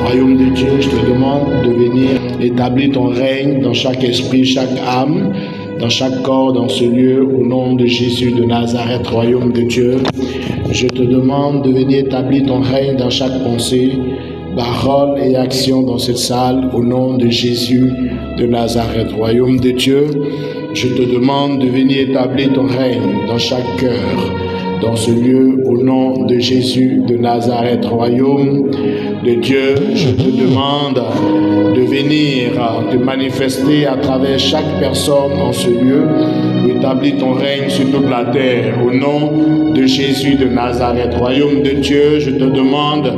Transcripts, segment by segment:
Royaume de Dieu, je te demande de venir établir ton règne dans chaque esprit, chaque âme, dans chaque corps, dans ce lieu, au nom de Jésus de Nazareth, Royaume de Dieu. Je te demande de venir établir ton règne dans chaque pensée, parole et action dans cette salle, au nom de Jésus de Nazareth, Royaume de Dieu. Je te demande de venir établir ton règne dans chaque cœur, dans ce lieu, au nom de Jésus de Nazareth, Royaume de Dieu. Je te demande de venir te manifester à travers chaque personne dans ce lieu, pour établir ton règne sur toute la terre, au nom de Jésus de Nazareth, Royaume de Dieu. Je te demande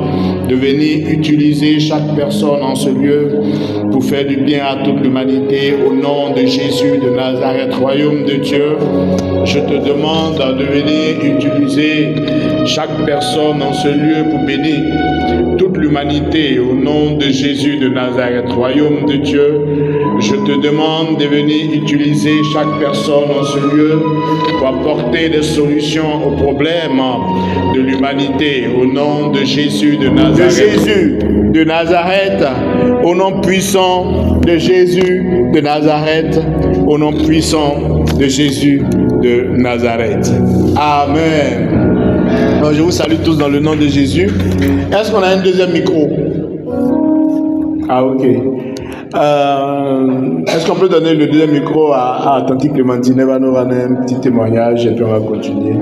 de venir utiliser chaque personne en ce lieu pour faire du bien à toute l'humanité, au nom de Jésus de Nazareth, Royaume de Dieu. Je te demande de venir utiliser chaque personne en ce lieu pour bénir toute l'humanité, au nom de Jésus de Nazareth, Royaume de Dieu. Je te demande de venir utiliser chaque personne en ce lieu pour apporter des solutions aux problèmes de l'humanité, au nom de Jésus de Nazareth. De Jésus de Nazareth, au nom puissant de Jésus de Nazareth, au nom puissant de Jésus de Nazareth. Amen. Alors, je vous salue tous dans le nom de Jésus. Est-ce qu'on a un deuxième micro? Ah, ok. Est-ce qu'on peut donner le deuxième micro à Tante Clémentine? Elle va nous rendre un petit témoignage et puis on va continuer.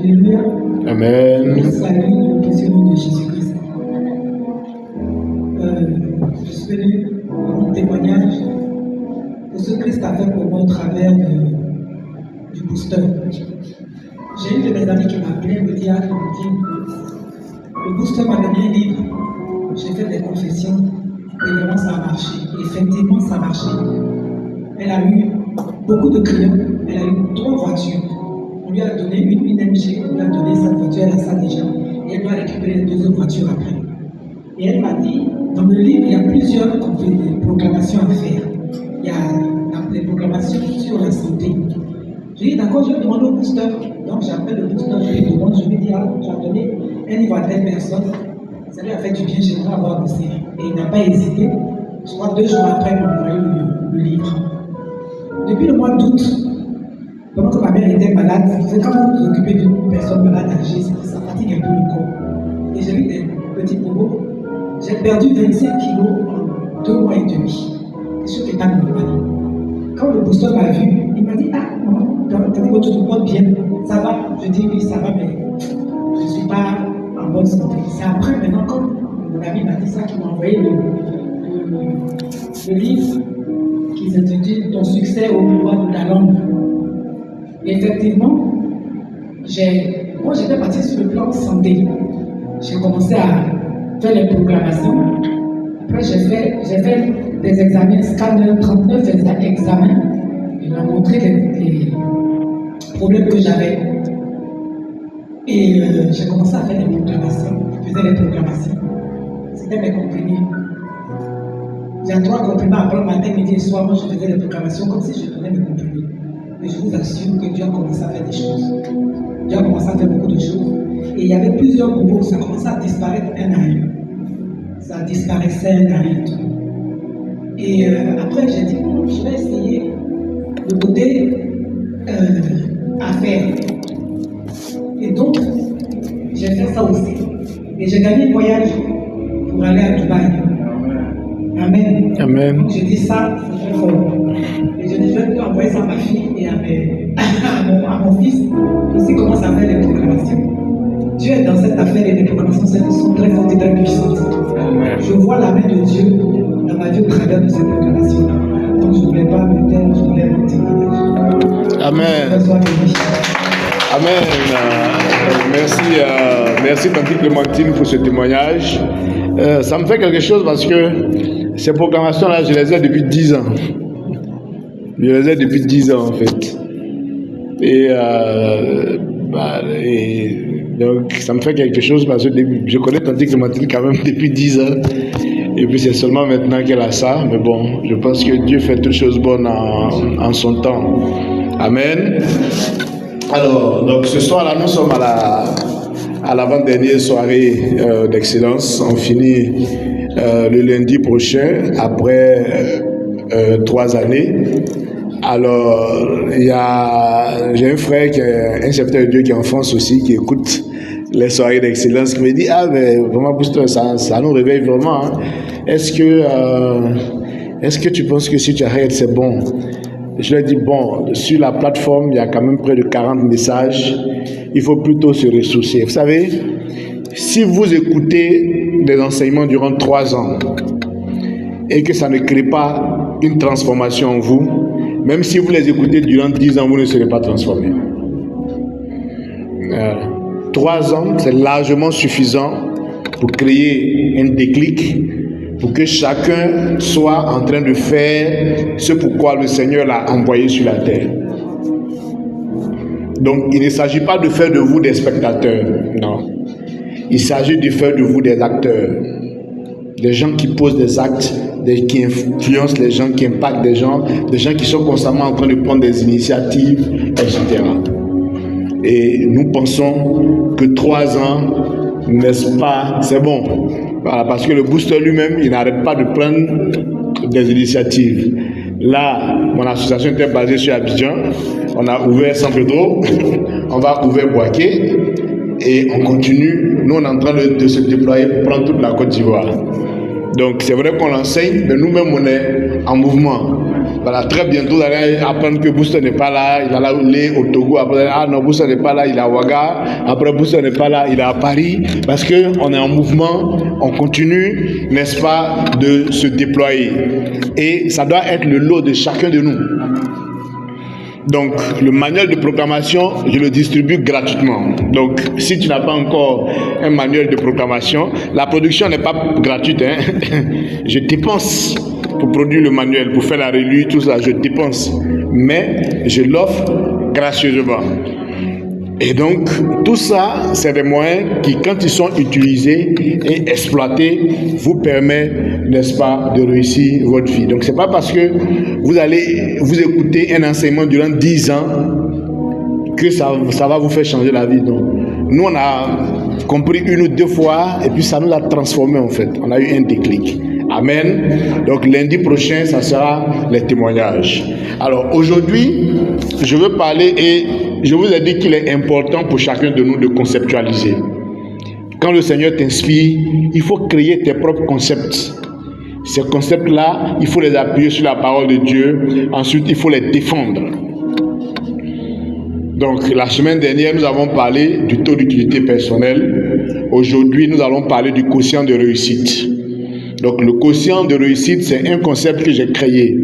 Alléluia. Amen. Salut au précieux nom de Jésus-Christ. Je suis venu pour mon témoignage de ce que Christ a fait pour moi au travers du booster. J'ai une de mes amis qui m'a appelé, me dit, le booster m'a donné un livre, j'ai fait des confessions et vraiment ça a marché. Effectivement, ça a marché. Elle a eu beaucoup de clients, elle a eu 3 voitures. On lui a donné une MG, on lui a donné sa voiture, elle a ça déjà. Et elle doit récupérer les 2 autres voitures après. Et elle m'a dit, dans le livre, il y a plusieurs proclamations à faire. Il y a des proclamations sur la santé. Je lui ai dit, d'accord, je vais demander au booster. Donc j'appelle le booster, je lui demande, je lui dis, ah, tu as donné un livre à telle personne. Ça lui a fait du bien, j'aimerais avoir aussi. Et il n'a pas hésité. Je crois 2 jours après, il m'a envoyé le livre. Depuis le mois d'août, pendant que ma mère était malade, c'est quand vous vous occupez d'une personne malade âgée, ça fatigue un peu le corps. Et j'ai eu des petits bobos. J'ai perdu 25 kilos en 2 mois et demi. C'est sûr qu'il n'est pas normal. Quand le booster m'a vu, il m'a dit, ah, maman, t'as dit que tu te portes bien. Ça va? Je dis, oui, ça va, mais je ne suis pas en bonne santé. C'est après, maintenant, quand mon ami m'a dit ça, qu'il m'a envoyé le livre qui s'intitule Ton succès au pouvoir de ta langue. Effectivement, moi j'étais partie sur le plan santé. J'ai commencé à faire les proclamations. Après, j'ai fait des examens scanner, 39 examens. Il m'a montré les problèmes que j'avais. Et j'ai commencé à faire des proclamations. Je faisais les proclamations. C'était mes comprimés. J'ai 3 comprimés après le matin, midi et soir. Moi, je faisais les proclamations comme si je donnais mes comprimés. Mais je vous assure que Dieu a commencé à faire des choses. Dieu a commencé à faire beaucoup de choses. Et il y avait plusieurs bobos, ça commençait à disparaître un à un. Ça disparaissait un à un. Et après, j'ai dit, bon, je vais essayer le côté affaires. Et donc, j'ai fait ça aussi. Et j'ai gagné un voyage pour aller à Dubaï. Amen. Amen. Donc, j'ai dit ça, c'est très fort. Et je dis, je vais envoyer ça à ma fille et à mon fils. Aussi commence à faire des proclamations. Dieu est dans cette affaire et les proclamations sont très fortes et très puissantes. Je vois la main de Dieu dans ma vie au travers de ces proclamations. Donc je ne voulais pas me taire, je voulais me témoigner. Amen. Amen. Merci Tante Clémentine pour ce témoignage. Ça me fait quelque chose parce que ces proclamations-là, je les ai depuis 10 ans. Je les ai depuis 10 ans en fait. Et donc ça me fait quelque chose parce que je connais Tante Clémentine quand même depuis 10 ans. Et puis c'est seulement maintenant qu'elle a ça. Mais bon, je pense que Dieu fait toutes choses bonnes en son temps. Amen. Alors, donc ce soir là, nous sommes à l'avant-dernière soirée d'excellence. On finit le lundi prochain, après 3 années. Alors, j'ai un frère, un serviteur de Dieu qui est en France aussi, qui écoute les soirées d'excellence, qui me dit, ah mais vraiment, ça nous réveille vraiment. Hein. Est-ce que tu penses que si tu arrêtes, c'est bon? Je lui ai dit, bon, sur la plateforme, il y a quand même près de 40 messages. Il faut plutôt se ressourcer. Vous savez, si vous écoutez des enseignements durant 3 ans et que ça ne crée pas une transformation en vous, même si vous les écoutez durant 10 ans, vous ne serez pas transformé. 3 ans, c'est largement suffisant pour créer un déclic, pour que chacun soit en train de faire ce pourquoi le Seigneur l'a envoyé sur la terre. Donc, il ne s'agit pas de faire de vous des spectateurs, non. Il s'agit de faire de vous des acteurs, des gens qui posent des actes, qui influencent les gens, qui impactent des gens qui sont constamment en train de prendre des initiatives, etc. Et nous pensons que 3 ans, n'est-ce pas, c'est bon. Voilà, parce que le booster lui-même, il n'arrête pas de prendre des initiatives. Là, mon association était basée sur Abidjan. On a ouvert San Pedro, on va ouvrir Boaké et on continue. Nous, on est en train de se déployer pour prendre toute la Côte d'Ivoire. Donc, c'est vrai qu'on l'enseigne, mais nous-mêmes, on est en mouvement. Voilà, très bientôt, vous allez apprendre que Booster n'est pas là, il va aller au Togo. Après, ah non, Booster n'est pas là, il est à Ouaga. Après, Booster n'est pas là, il est à Paris. Parce qu'on est en mouvement, on continue, n'est-ce pas, de se déployer. Et ça doit être le lot de chacun de nous. Donc, le manuel de proclamation, je le distribue gratuitement. Donc, si tu n'as pas encore un manuel de proclamation, la production n'est pas gratuite. Hein? Je dépense pour produire le manuel, pour faire la revue, tout ça, je dépense. Mais je l'offre gracieusement. Et donc, tout ça, c'est des moyens qui, quand ils sont utilisés et exploités, vous permettent, n'est-ce pas, de réussir votre vie. Donc, c'est pas parce que vous allez vous écouter un enseignement durant 10 ans que ça va vous faire changer la vie. Donc, nous, on a compris 1 ou 2 fois et puis ça nous a transformés, en fait. On a eu un déclic. Amen. Donc, lundi prochain, ça sera les témoignages. Alors, aujourd'hui, je veux parler et je vous ai dit qu'il est important pour chacun de nous de conceptualiser. Quand le Seigneur t'inspire, il faut créer tes propres concepts. Ces concepts-là, il faut les appuyer sur la parole de Dieu. Ensuite, il faut les défendre. Donc, la semaine dernière, nous avons parlé du taux d'utilité personnelle. Aujourd'hui, nous allons parler du quotient de réussite. Donc, le quotient de réussite, c'est un concept que j'ai créé.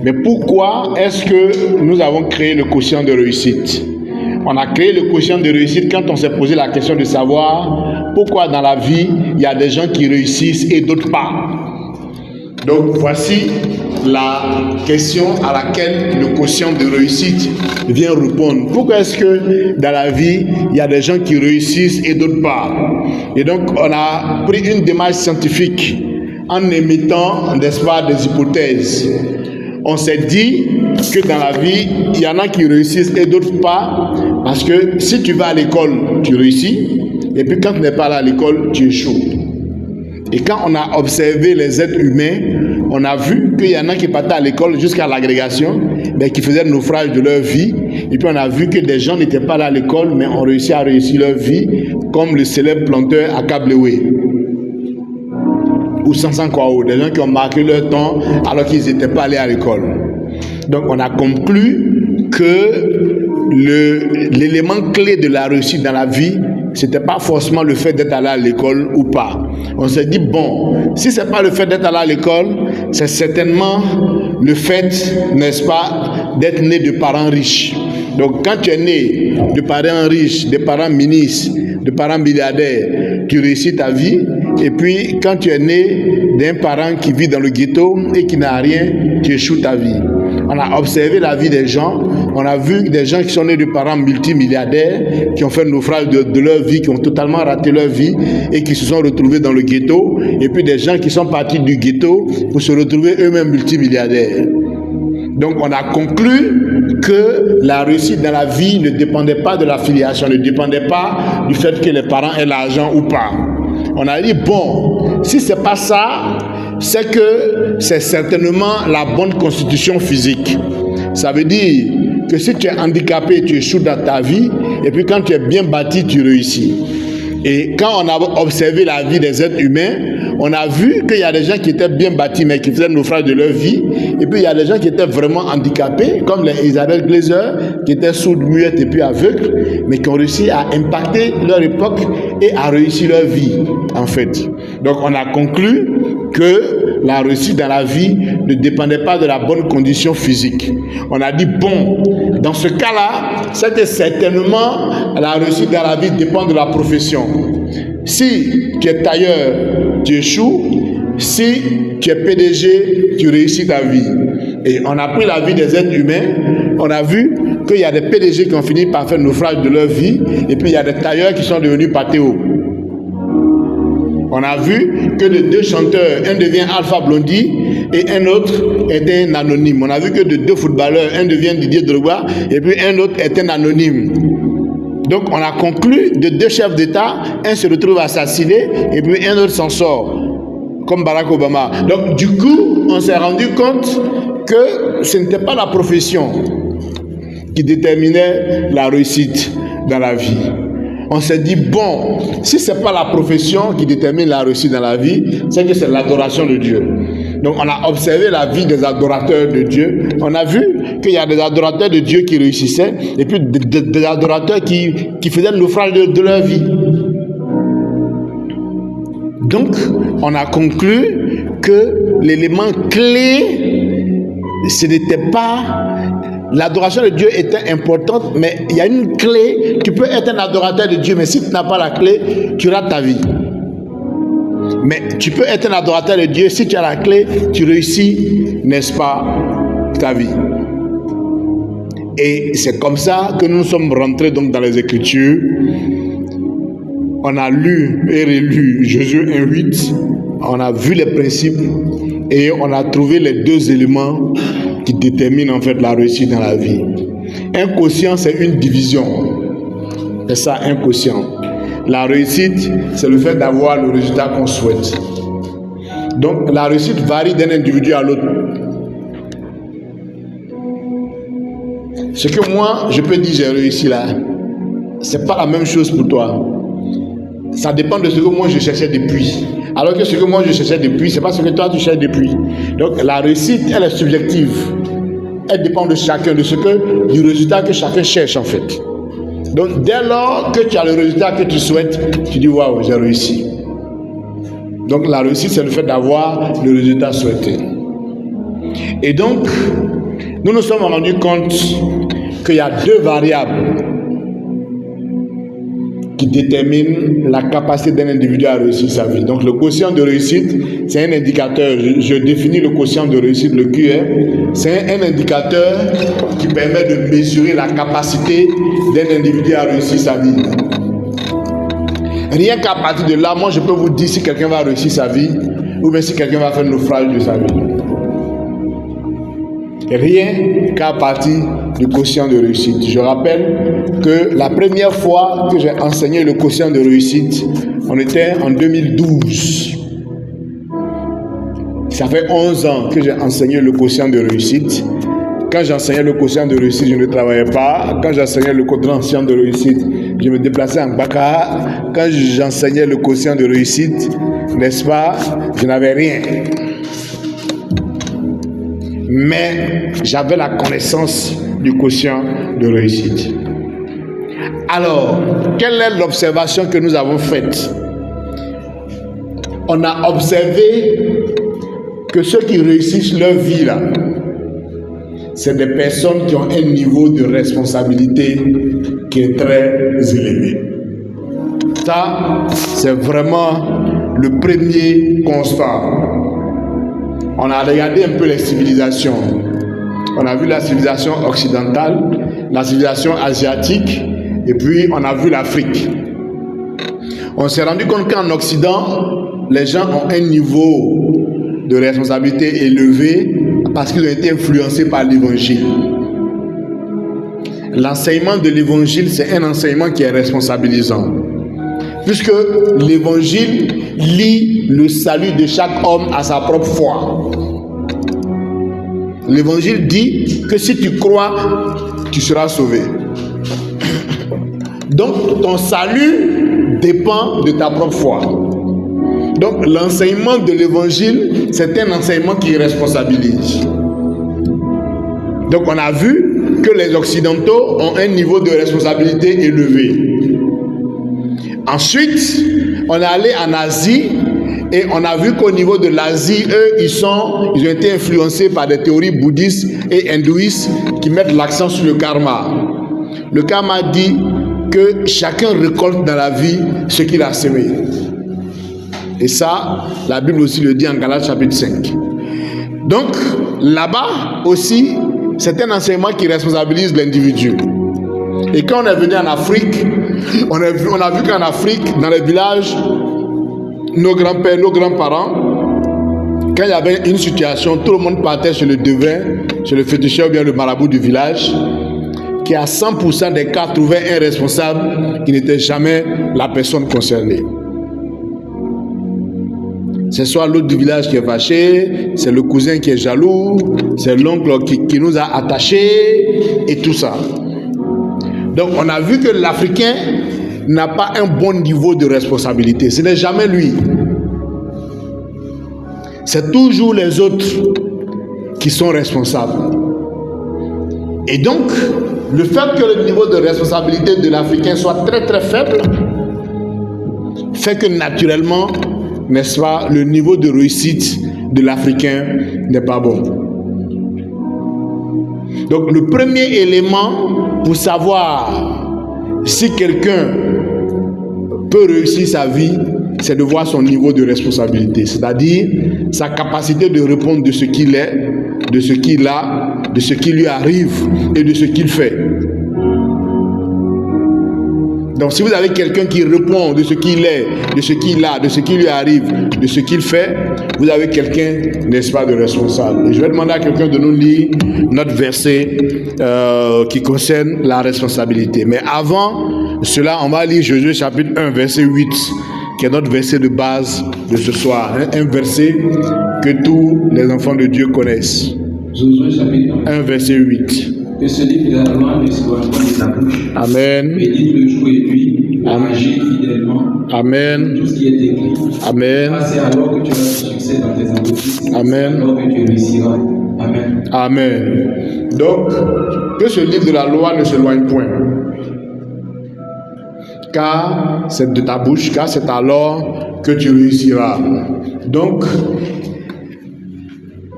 Mais pourquoi est-ce que nous avons créé le quotient de réussite? On a créé le quotient de réussite quand on s'est posé la question de savoir pourquoi dans la vie, il y a des gens qui réussissent et d'autres pas. Donc, voici la question à laquelle le quotient de réussite vient répondre. Pourquoi est-ce que dans la vie, il y a des gens qui réussissent et d'autres pas? Et donc, on a pris une démarche scientifique en émettant, n'est-ce pas, des hypothèses. On s'est dit que dans la vie, il y en a qui réussissent et d'autres pas, parce que si tu vas à l'école, tu réussis, et puis quand tu n'es pas là à l'école, tu échoues. Et quand on a observé les êtres humains, on a vu qu'il y en a qui partaient à l'école jusqu'à l'agrégation, mais qui faisaient le naufrage de leur vie. Et puis on a vu que des gens n'étaient pas là à l'école, mais ont réussi à réussir leur vie, comme le célèbre planteur Akablewé. Ou Sansan Kwao, des gens qui ont marqué leur temps alors qu'ils n'étaient pas allés à l'école. Donc on a conclu que l'élément clé de la réussite dans la vie, c'était pas forcément le fait d'être allé à l'école ou pas. On s'est dit, bon, si c'est pas le fait d'être allé à l'école, c'est certainement le fait, n'est-ce pas, d'être né de parents riches. Donc quand tu es né de parents riches, de parents ministres, de parents milliardaires, tu réussis ta vie, et puis quand tu es né d'un parent qui vit dans le ghetto et qui n'a rien, tu échoues ta vie. On a observé la vie des gens, on a vu des gens qui sont nés de parents multimilliardaires, qui ont fait le naufrage de leur vie, qui ont totalement raté leur vie et qui se sont retrouvés dans le ghetto, et puis des gens qui sont partis du ghetto pour se retrouver eux-mêmes multimilliardaires. Donc on a conclu que la réussite dans la vie ne dépendait pas de la filiation, ne dépendait pas du fait que les parents aient l'argent ou pas. On a dit, bon, si c'est pas ça, c'est que c'est certainement la bonne constitution physique. Ça veut dire que si tu es handicapé, tu échoues dans ta vie, et puis quand tu es bien bâti, tu réussis. Et quand on a observé la vie des êtres humains, on a vu qu'il y a des gens qui étaient bien bâtis, mais qui faisaient le naufrage de leur vie. Et puis il y a des gens qui étaient vraiment handicapés, comme les Isabelle Glazer, qui étaient sourdes, muettes et puis aveugles, mais qui ont réussi à impacter leur époque et à réussir leur vie, en fait. Donc on a conclu que la réussite dans la vie ne dépendait pas de la bonne condition physique. On a dit, bon, dans ce cas-là, c'est que certainement la réussite dans la vie dépend de la profession. Si tu es tailleur, tu échoues. Si tu es PDG, tu réussis ta vie. Et on a pris la vie des êtres humains, on a vu qu'il y a des PDG qui ont fini par faire le naufrage de leur vie, et puis il y a des tailleurs qui sont devenus patéos. On a vu que de deux chanteurs, un devient Alpha Blondy et un autre est un anonyme. On a vu que de deux footballeurs, un devient Didier Drogba et puis un autre est un anonyme. Donc on a conclu de deux chefs d'État, un se retrouve assassiné et puis un autre s'en sort, comme Barack Obama. Donc du coup, on s'est rendu compte que ce n'était pas la profession qui déterminait la réussite dans la vie. On s'est dit, bon, si ce n'est pas la profession qui détermine la réussite dans la vie, c'est que c'est l'adoration de Dieu. Donc on a observé la vie des adorateurs de Dieu. On a vu qu'il y a des adorateurs de Dieu qui réussissaient et puis des adorateurs qui faisaient le naufrage de leur vie. Donc on a conclu que l'élément clé, ce n'était pas... L'adoration de Dieu était importante, mais il y a une clé. Tu peux être un adorateur de Dieu, mais si tu n'as pas la clé, tu rates ta vie. Mais tu peux être un adorateur de Dieu, si tu as la clé, tu réussis, n'est-ce pas, ta vie. Et c'est comme ça que nous sommes rentrés donc dans les Écritures. On a lu et relu Josué 1:8, on a vu les principes et on a trouvé les deux éléments qui déterminent en fait la réussite dans la vie. Un quotient, c'est une division. C'est ça, un quotient. La réussite, c'est le fait d'avoir le résultat qu'on souhaite. Donc, la réussite varie d'un individu à l'autre. Ce que moi, je peux dire, j'ai réussi là, c'est pas la même chose pour toi. Ça dépend de ce que moi je cherchais depuis. Alors que ce que moi je cherchais depuis, c'est pas ce que toi tu cherches depuis. Donc la réussite, elle est subjective. Elle dépend de chacun, du résultat que chacun cherche en fait. Donc dès lors que tu as le résultat que tu souhaites, tu dis waouh, j'ai réussi. Donc la réussite, c'est le fait d'avoir le résultat souhaité. Et donc, nous nous sommes rendus compte qu'il y a deux variables qui détermine la capacité d'un individu à réussir sa vie. Donc le quotient de réussite, c'est un indicateur, je définis le quotient de réussite, le QR, c'est un indicateur qui permet de mesurer la capacité d'un individu à réussir sa vie. Rien qu'à partir de là, moi je peux vous dire si quelqu'un va réussir sa vie ou bien si quelqu'un va faire le naufrage de sa vie. Rien qu'à partir du quotient de réussite. Je rappelle que la première fois que j'ai enseigné le quotient de réussite, on était en 2012. Ça fait 11 ans que j'ai enseigné le quotient de réussite. Quand j'enseignais le quotient de réussite, je ne travaillais pas. Quand j'enseignais le quotient de réussite, je me déplaçais en Baka. Quand j'enseignais le quotient de réussite, n'est-ce pas, je n'avais rien. Mais j'avais la connaissance du quotient de réussite. Alors, quelle est l'observation que nous avons faite? On a observé que ceux qui réussissent leur vie là, c'est des personnes qui ont un niveau de responsabilité qui est très élevé. Ça, c'est vraiment le premier constat. On a regardé un peu les civilisations. On a vu la civilisation occidentale, la civilisation asiatique, et puis on a vu l'Afrique. On s'est rendu compte qu'en Occident, les gens ont un niveau de responsabilité élevé parce qu'ils ont été influencés par l'Évangile. L'enseignement de l'Évangile, c'est un enseignement qui est responsabilisant. Puisque l'Évangile lie le salut de chaque homme à sa propre foi. L'Évangile dit que si tu crois, tu seras sauvé. Donc ton salut dépend de ta propre foi. Donc l'enseignement de l'Évangile, c'est un enseignement qui responsabilise. Donc on a vu que les Occidentaux ont un niveau de responsabilité élevé. Ensuite, on est allé en Asie et on a vu qu'au niveau de l'Asie, eux, ils ont été influencés par des théories bouddhistes et hindouistes qui mettent l'accent sur le karma. Le karma dit que chacun récolte dans la vie ce qu'il a semé. Et ça, la Bible aussi le dit en Galates chapitre 5. Donc, là-bas aussi, c'est un enseignement qui responsabilise l'individu. Et quand on est venu en Afrique, on a vu qu'en Afrique, dans les villages, nos grands-pères, nos grands-parents, quand il y avait une situation, tout le monde partait chez le devin, chez le féticheur ou bien le marabout du village, qui à 100% des cas trouvait un responsable qui n'était jamais la personne concernée. C'est soit l'autre du village qui est fâché, c'est le cousin qui est jaloux, c'est l'oncle qui nous a attachés et tout ça. Donc on a vu que l'Africain n'a pas un bon niveau de responsabilité. Ce n'est jamais lui. C'est toujours les autres qui sont responsables. Et donc, le fait que le niveau de responsabilité de l'Africain soit très très faible fait que naturellement, n'est-ce pas, le niveau de réussite de l'Africain n'est pas bon. Donc le premier élément pour savoir si quelqu'un peut réussir sa vie, c'est de voir son niveau de responsabilité, c'est-à-dire sa capacité de répondre de ce qu'il est, de ce qu'il a, de ce qui lui arrive et de ce qu'il fait. Donc si vous avez quelqu'un qui répond de ce qu'il est, de ce qu'il a, de ce qui lui arrive, de ce qu'il fait, vous avez quelqu'un, n'est-ce pas, de responsable. Et je vais demander à quelqu'un de nous lire notre verset qui concerne la responsabilité. Mais avant cela, on va lire Josué chapitre 1, verset 8, qui est notre verset de base de ce soir. Un verset que tous les enfants de Dieu connaissent. Josué chapitre 1, verset 8. Que ce livre de la loi ne soit point de ta bouche. Amen. Médite-le jour et nuit, agis fidèlement. Amen. Tout ce qui est écrit. Amen. C'est alors que tu auras du succès dans tes accomplissements. Amen. C'est alors que tu réussiras. Amen. Amen. Donc, que ce livre de la loi ne s'éloigne point. Car c'est de ta bouche, car c'est alors que tu réussiras. Donc,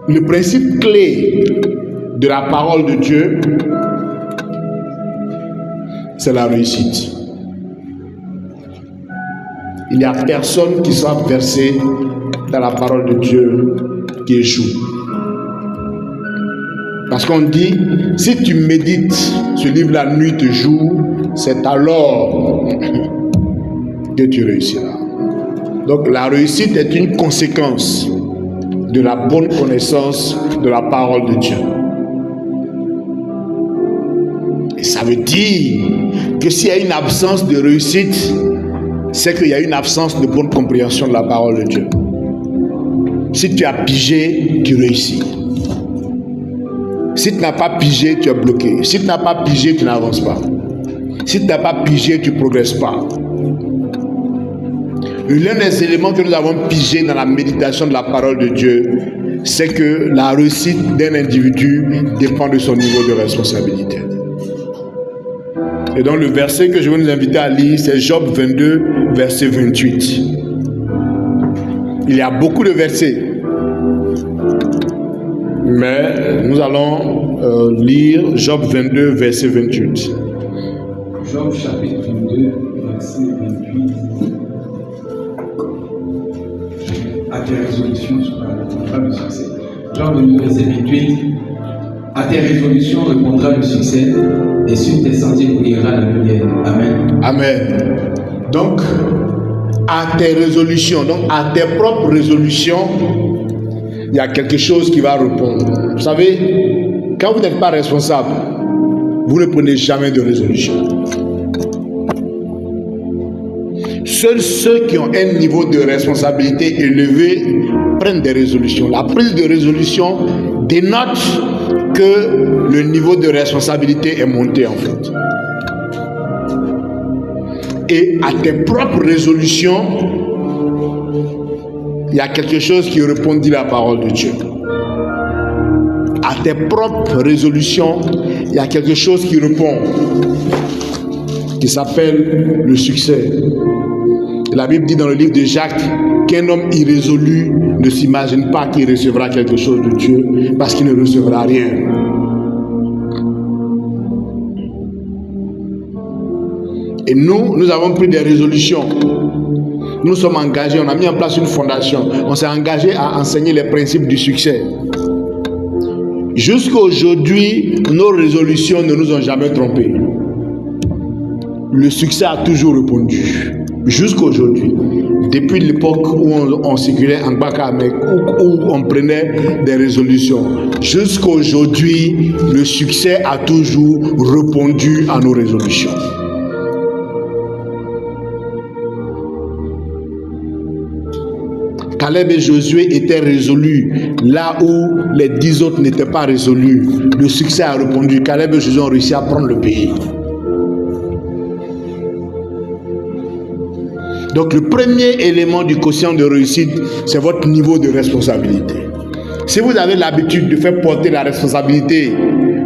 le principe clé de la parole de Dieu, c'est la réussite. Il n'y a personne qui soit versé dans la parole de Dieu qui échoue. Parce qu'on dit, si tu médites ce livre la nuit et jour, c'est alors que tu réussiras. Donc la réussite est une conséquence de la bonne connaissance de la parole de Dieu. Et ça veut dire que s'il y a une absence de réussite, c'est qu'il y a une absence de bonne compréhension de la parole de Dieu. Si tu as pigé, tu réussis. Si tu n'as pas pigé, tu es bloqué. Si tu n'as pas pigé, tu n'avances pas. Si tu n'as pas pigé, tu ne progresses pas. L'un des éléments que nous avons pigé dans la méditation de la parole de Dieu, c'est que la réussite d'un individu dépend de son niveau de responsabilité. Et donc le verset que je veux nous inviter à lire, c'est Job 22, verset 28. Il y a beaucoup de versets, mais nous allons lire Job 22, verset 28. Job chapitre 22, verset 28. tes résolutions répondra le succès. Jean 2, verset 28. À tes résolutions répondra le succès, et sur tes sentiers brillera la lumière. Amen. Amen. Donc, à tes résolutions, donc à tes propres résolutions, il y a quelque chose qui va répondre. Vous savez, quand vous n'êtes pas responsable, vous ne prenez jamais de résolution. Seuls ceux qui ont un niveau de responsabilité élevé prennent des résolutions. La prise de résolution dénote que le niveau de responsabilité est monté en fait. Et à tes propres résolutions, il y a quelque chose qui répond, dit la parole de Dieu. À tes propres résolutions, il y a quelque chose qui répond, qui s'appelle le succès. La Bible dit dans le livre de Jacques qu'un homme irrésolu ne s'imagine pas qu'il recevra quelque chose de Dieu parce qu'il ne recevra rien. Et nous avons pris des résolutions. Nous sommes engagés, on a mis en place une fondation. On s'est engagé à enseigner les principes du succès. Jusqu'à aujourd'hui, nos résolutions ne nous ont jamais trompés. Le succès a toujours répondu. Jusqu'à aujourd'hui. Depuis l'époque où on circulait en Bakamek, où on prenait des résolutions. Jusqu'à aujourd'hui, le succès a toujours répondu à nos résolutions. Caleb et Josué étaient résolus là où les 10 autres n'étaient pas résolus. Le succès a répondu. Caleb et Josué ont réussi à prendre le pays. Donc le premier élément du quotient de réussite, c'est votre niveau de responsabilité. Si vous avez l'habitude de faire porter la responsabilité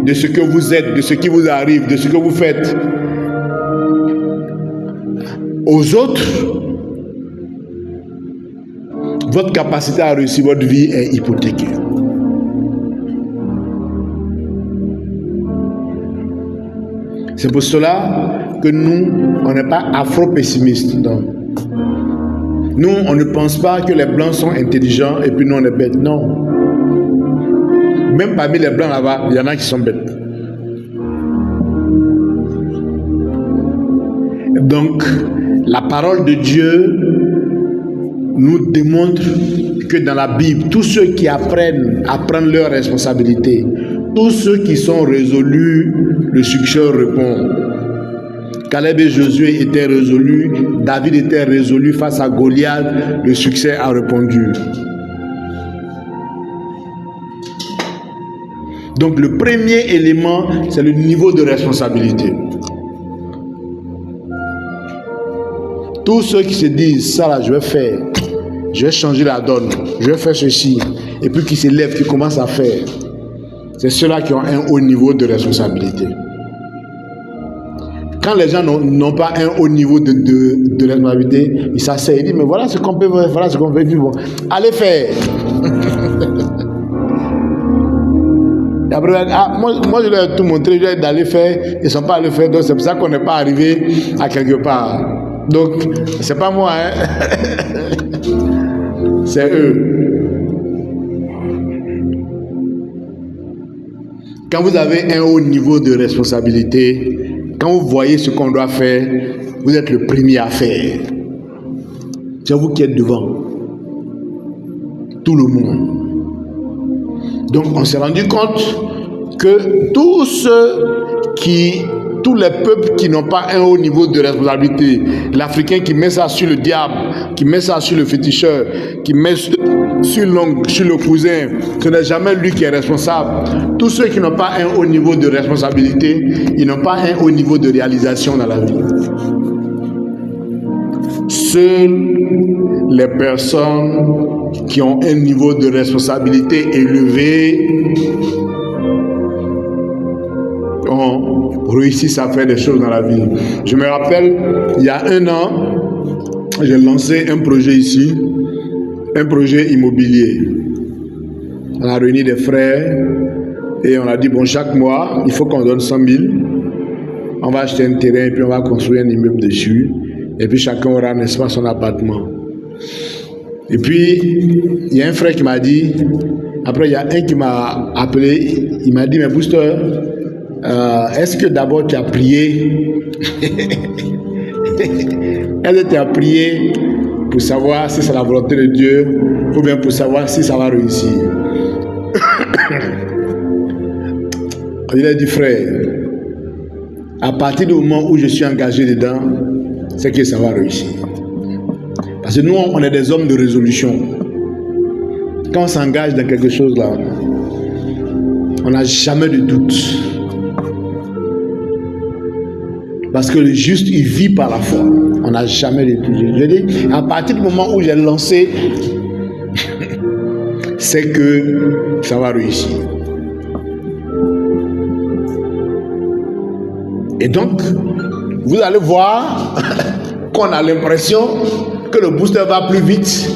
de ce que vous êtes, de ce qui vous arrive, de ce que vous faites aux autres, votre capacité à réussir votre vie est hypothéquée. C'est pour cela que nous, on n'est pas afro-pessimistes. Non. Nous, on ne pense pas que les blancs sont intelligents et puis nous, on est bêtes. Non. Même parmi les blancs là-bas, il y en a qui sont bêtes. Donc, la parole de Dieu nous démontre que dans la Bible, tous ceux qui apprennent à prendre leurs responsabilités, tous ceux qui sont résolus, le succès répond. Caleb et Josué étaient résolus, David était résolu face à Goliath, le succès a répondu. Donc le premier élément, c'est le niveau de responsabilité. Tous ceux qui se disent, ça là, je vais changer la donne, je vais faire ceci, et puis qui se lèvent, qui commencent à faire, c'est ceux-là qui ont un haut niveau de responsabilité. Quand les gens n'ont pas un haut niveau de responsabilité, ils s'asseyent, ils disent, mais voilà ce qu'on peut faire, voilà ce qu'on peut vivre. Allez faire. Et après, moi je leur ai tout montré, je leur ai dit d'aller faire, ils ne sont pas allés faire, donc c'est pour ça qu'on n'est pas arrivé à quelque part. Donc, c'est pas moi, hein. C'est eux. Quand vous avez un haut niveau de responsabilité, quand vous voyez ce qu'on doit faire, vous êtes le premier à faire. C'est vous qui êtes devant. Tout le monde. Donc on s'est rendu compte que tous les peuples qui n'ont pas un haut niveau de responsabilité, l'Africain qui met ça sur le diable, qui met ça sur le féticheur, qui met sur l'oncle, sur le cousin, ce n'est jamais lui qui est responsable. Tous ceux qui n'ont pas un haut niveau de responsabilité, ils n'ont pas un haut niveau de réalisation dans la vie. Seules les personnes qui ont un niveau de responsabilité élevé ont réussi à faire des choses dans la vie. Je me rappelle, il y a 1 an, j'ai lancé un projet ici, un projet immobilier. On a réuni des frères et on a dit, bon, chaque mois, il faut qu'on donne 100 000. On va acheter un terrain et puis on va construire un immeuble dessus. Et puis chacun aura, n'est-ce pas, son appartement. Et puis, il y a un frère qui m'a dit, après il y a un qui m'a appelé, il m'a dit, mais Booster, est-ce que d'abord tu as prié? Est-ce que tu as prié pour savoir si c'est la volonté de Dieu ou bien pour savoir si ça va réussir? Il a dit, frère, à partir du moment où je suis engagé dedans, c'est que ça va réussir. Parce que nous, on est des hommes de résolution. Quand on s'engage dans quelque chose là, on n'a jamais de doute. Parce que le juste, il vit par la foi. On n'a jamais de doute. Je dis, à partir du moment où j'ai lancé, c'est que ça va réussir. Et donc, vous allez voir qu'on a l'impression que le booster va plus vite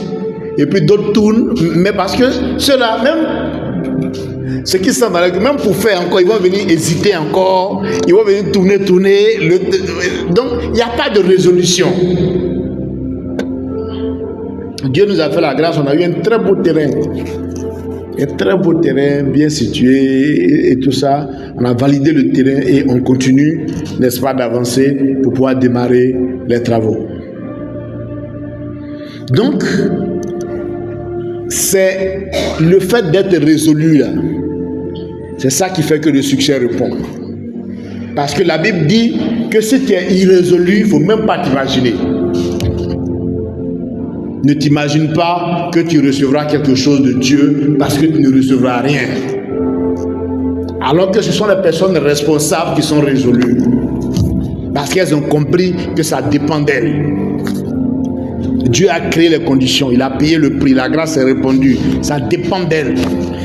et puis d'autres tournent, mais parce que ceux-là, même ceux qui sont dans même pour faire encore, ils vont venir hésiter encore, ils vont venir tourner. Donc, il n'y a pas de résolution. Dieu nous a fait la grâce, on a eu un très beau terrain. Un très beau terrain, bien situé et tout ça. On a validé le terrain et on continue, n'est-ce pas, d'avancer pour pouvoir démarrer les travaux. Donc, c'est le fait d'être résolu là. C'est ça qui fait que le succès répond. Parce que la Bible dit que si tu es irrésolu, il ne faut même pas t'imaginer. Ne t'imagine pas que tu recevras quelque chose de Dieu parce que tu ne recevras rien. Alors que ce sont les personnes responsables qui sont résolues. Parce qu'elles ont compris que ça dépend d'elles. Dieu a créé les conditions, il a payé le prix, la grâce est répandue. Ça dépend d'elles.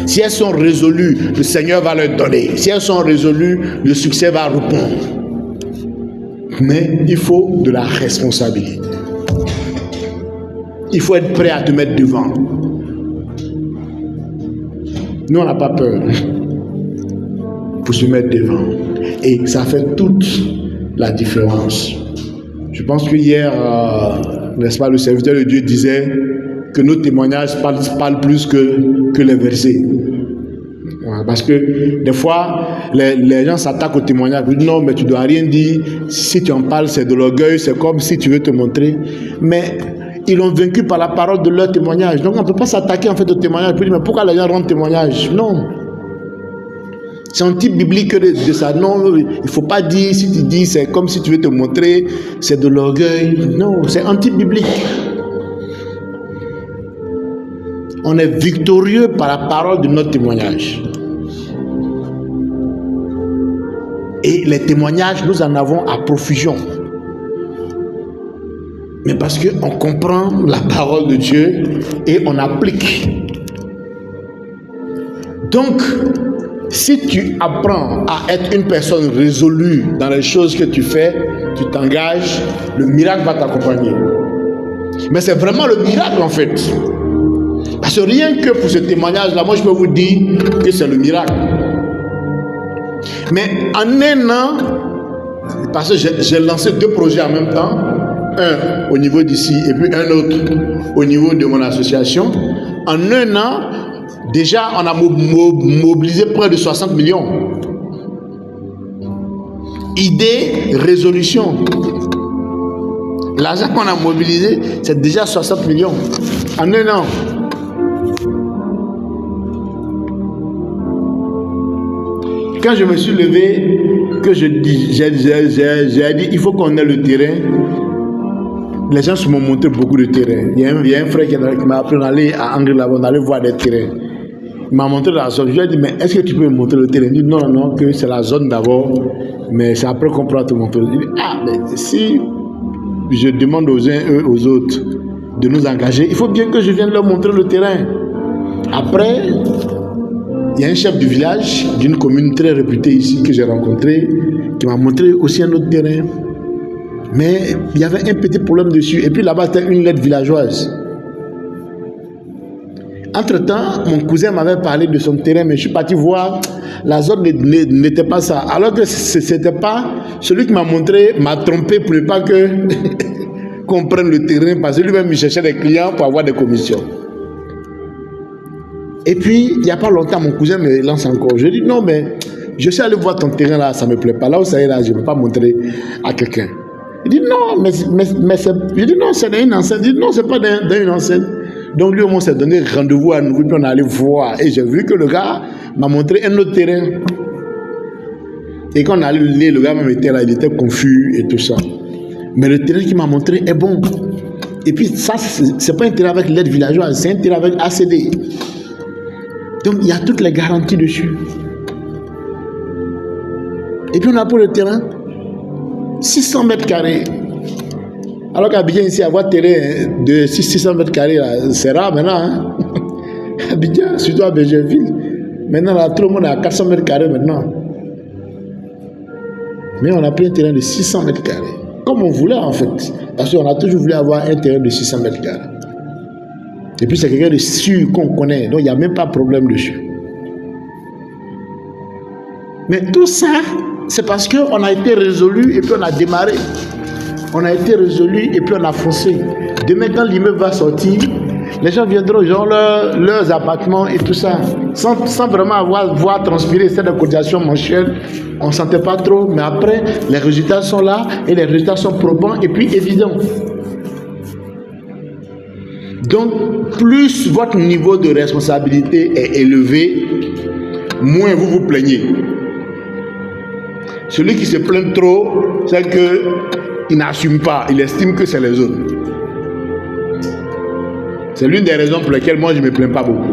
Si elles sont résolues, le Seigneur va leur donner. Si elles sont résolues, le succès va répondre. Mais il faut de la responsabilité. Il faut être prêt à te mettre devant. Nous, on n'a pas peur pour se mettre devant. Et ça fait toute la différence. Je pense que hier, n'est-ce pas, le serviteur de Dieu disait que nos témoignages parlent plus que les versets. Parce que des fois, les gens s'attaquent au témoignage. Ils disent non, mais tu ne dois rien dire. Si tu en parles, c'est de l'orgueil. C'est comme si tu veux te montrer. Mais ils l'ont vaincu par la parole de leur témoignage. Donc on ne peut pas s'attaquer en fait au témoignage. Puis, mais pourquoi les gens rendent témoignage? Non. C'est un type biblique de ça. Non, il ne faut pas dire, si tu dis, c'est comme si tu veux te montrer, c'est de l'orgueil. Non, c'est anti-biblique. On est victorieux par la parole de notre témoignage. Et les témoignages, nous en avons à profusion. Mais parce qu'on comprend la parole de Dieu et on applique. Donc, si tu apprends à être une personne résolue dans les choses que tu fais, tu t'engages, le miracle va t'accompagner. Mais c'est vraiment le miracle en fait. Parce que rien que pour ce témoignage-là, moi je peux vous dire que c'est le miracle. Mais en un an, parce que j'ai lancé 2 projets en même temps, un au niveau d'ici et puis un autre au niveau de mon association, en un an, déjà, on a mobilisé près de 60 millions. Idée, résolution. L'argent qu'on a mobilisé, c'est déjà 60 millions. En un an. Quand je me suis levé, que j'ai dit, il faut qu'on ait le terrain. Les gens se m'ont montré beaucoup de terrains. Il y a un frère qui m'a appris à aller à Angers là-bas, on allait voir des terrains. Il m'a montré la zone. Je lui ai dit, mais est-ce que tu peux me montrer le terrain? Il dit, non, que c'est la zone d'abord, mais c'est après qu'on pourra te montrer. Il dit, mais si je demande aux uns et aux autres de nous engager, il faut bien que je vienne leur montrer le terrain. Après, il y a un chef du village d'une commune très réputée ici que j'ai rencontré, qui m'a montré aussi un autre terrain. Mais il y avait un petit problème dessus. Et puis là-bas, c'était une lettre villageoise. Entre-temps, mon cousin m'avait parlé de son terrain, mais je suis parti voir, la zone n'était pas ça. Alors que c'était pas, celui qui m'a montré m'a trompé pour ne pas que qu'on prenne le terrain parce que lui-même il cherchait des clients pour avoir des commissions. Et puis, il n'y a pas longtemps, mon cousin me lance encore. Je dis non, mais je suis allé voir ton terrain là, ça ne me plaît pas. Là où ça est là, je ne peux pas montrer à quelqu'un. Il dit non, mais c'est. Je dis non, c'est dans une enceinte. Il dit non, c'est pas dans une enceinte. Donc lui, on s'est donné rendez-vous à nouveau, puis on est allé voir. Et j'ai vu que le gars m'a montré un autre terrain. Et quand on a allé, le gars même était là, il était confus et tout ça. Mais le terrain qu'il m'a montré est bon. Et puis ça, c'est pas un terrain avec l'aide villageoise, c'est un terrain avec ACD. Donc il y a toutes les garanties dessus. Et puis on a pour le terrain 600 mètres carrés. Alors qu'Abidjan ici, avoir terrain de 600 mètres carrés, c'est rare maintenant. Hein? Abidjan, surtout à Béjerville. Maintenant, là, tout le monde est à 400 mètres carrés maintenant. Mais on a pris un terrain de 600 mètres carrés. Comme on voulait en fait. Parce qu'on a toujours voulu avoir un terrain de 600 mètres carrés. Et puis c'est quelqu'un de sûr qu'on connaît. Donc il n'y a même pas de problème dessus. Mais tout ça, c'est parce qu'on a été résolu et puis on a démarré. On a été résolu et puis on a foncé. Demain, quand l'immeuble va sortir, les gens viendront, ils auront leurs appartements et tout ça. Sans vraiment voir transpirer cette cotisation mensuelle. On ne sentait pas trop, mais après, les résultats sont là et les résultats sont probants et puis évidents. Donc, plus votre niveau de responsabilité est élevé, moins vous vous plaignez. Celui qui se plaint trop, c'est qu'il n'assume pas, il estime que c'est les autres. C'est l'une des raisons pour lesquelles moi je ne me plains pas beaucoup.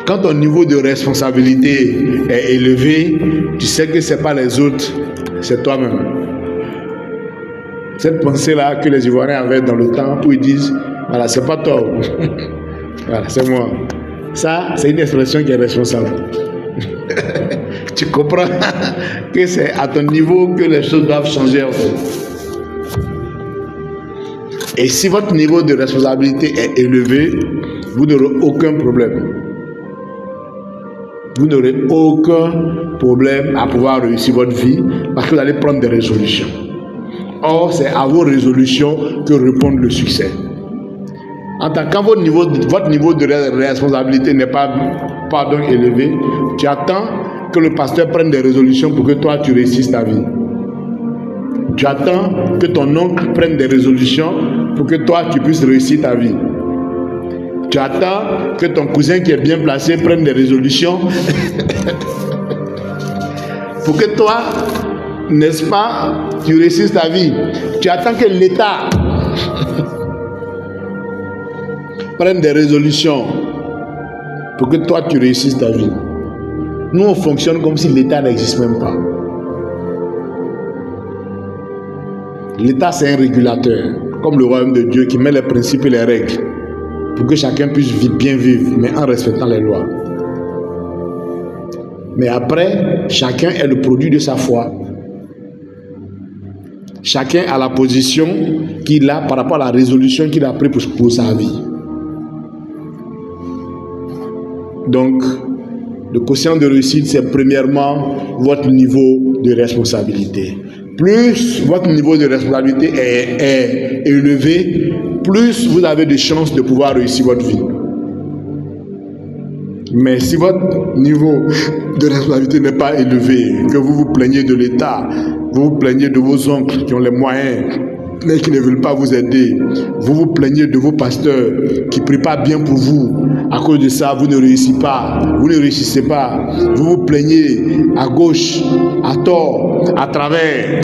Quand ton niveau de responsabilité est élevé, tu sais que ce n'est pas les autres, c'est toi-même. Cette pensée-là que les Ivoiriens avaient dans le temps où ils disent, voilà, c'est pas toi, voilà, c'est moi. Ça, c'est une expression qui est responsable. Tu comprends que c'est à ton niveau que les choses doivent changer en fait. Et si votre niveau de responsabilité est élevé, vous n'aurez aucun problème. Vous n'aurez aucun problème à pouvoir réussir votre vie parce que vous allez prendre des résolutions. Or, c'est à vos résolutions que répond le succès. Quand votre niveau de responsabilité n'est pas élevé, tu attends que le pasteur prenne des résolutions pour que toi tu réussisses ta vie. Tu attends que ton oncle prenne des résolutions pour que toi tu puisses réussir ta vie. Tu attends que ton cousin qui est bien placé prenne des résolutions pour que toi, n'est-ce pas, tu réussisses ta vie. Tu attends que l'État prenne des résolutions pour que toi tu réussisses ta vie. Nous on fonctionne comme si l'État n'existe même pas. L'État c'est un régulateur, comme le royaume de Dieu qui met les principes et les règles pour que chacun puisse bien vivre, mais en respectant les lois. Mais après, chacun est le produit de sa foi. Chacun a la position qu'il a par rapport à la résolution qu'il a prise pour sa vie. Donc, le quotient de réussite, c'est premièrement votre niveau de responsabilité. Plus votre niveau de responsabilité est élevé, plus vous avez de chances de pouvoir réussir votre vie. Mais si votre niveau de responsabilité n'est pas élevé, que vous vous plaignez de l'État, vous vous plaignez de vos oncles qui ont les moyens, mais qui ne veulent pas vous aider, vous vous plaignez de vos pasteurs qui ne prient pas bien pour vous, à cause de ça, vous ne réussissez pas, vous vous plaignez à gauche, à tort, à travers,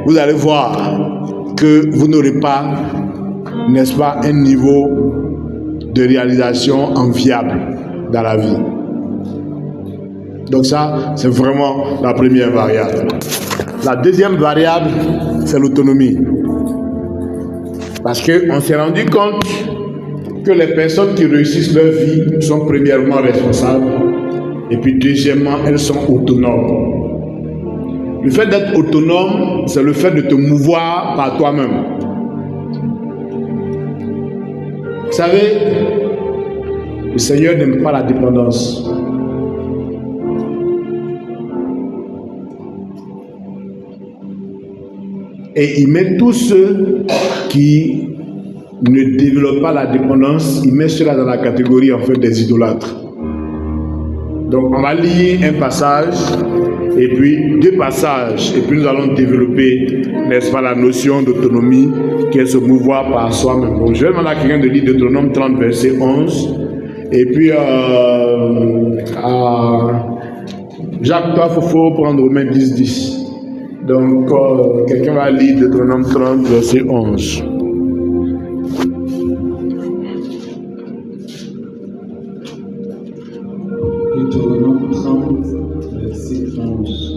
vous allez voir que vous n'aurez pas, n'est-ce pas, un niveau de réalisation enviable dans la vie. Donc ça, c'est vraiment la première variable. La deuxième variable, c'est l'autonomie. Parce qu'on s'est rendu compte que les personnes qui réussissent leur vie sont premièrement responsables et puis deuxièmement, elles sont autonomes. Le fait d'être autonome, c'est le fait de te mouvoir par toi-même. Vous savez, le Seigneur n'aime pas la dépendance. Et il met tous ceux qui ne développent pas la dépendance, il met cela dans la catégorie en fait des idolâtres. Donc on va lire un passage et puis deux passages et puis nous allons développer, n'est-ce pas, la notion d'autonomie qui est se mouvoir par soi-même. Donc je vais demander à quelqu'un de lire Deutéronome 30 verset 11 et puis Jacques, toi il faut prendre Romains 10 10. Donc quelqu'un va lire Deutéronome 30 verset 11. Deutéronome 30, verset 11.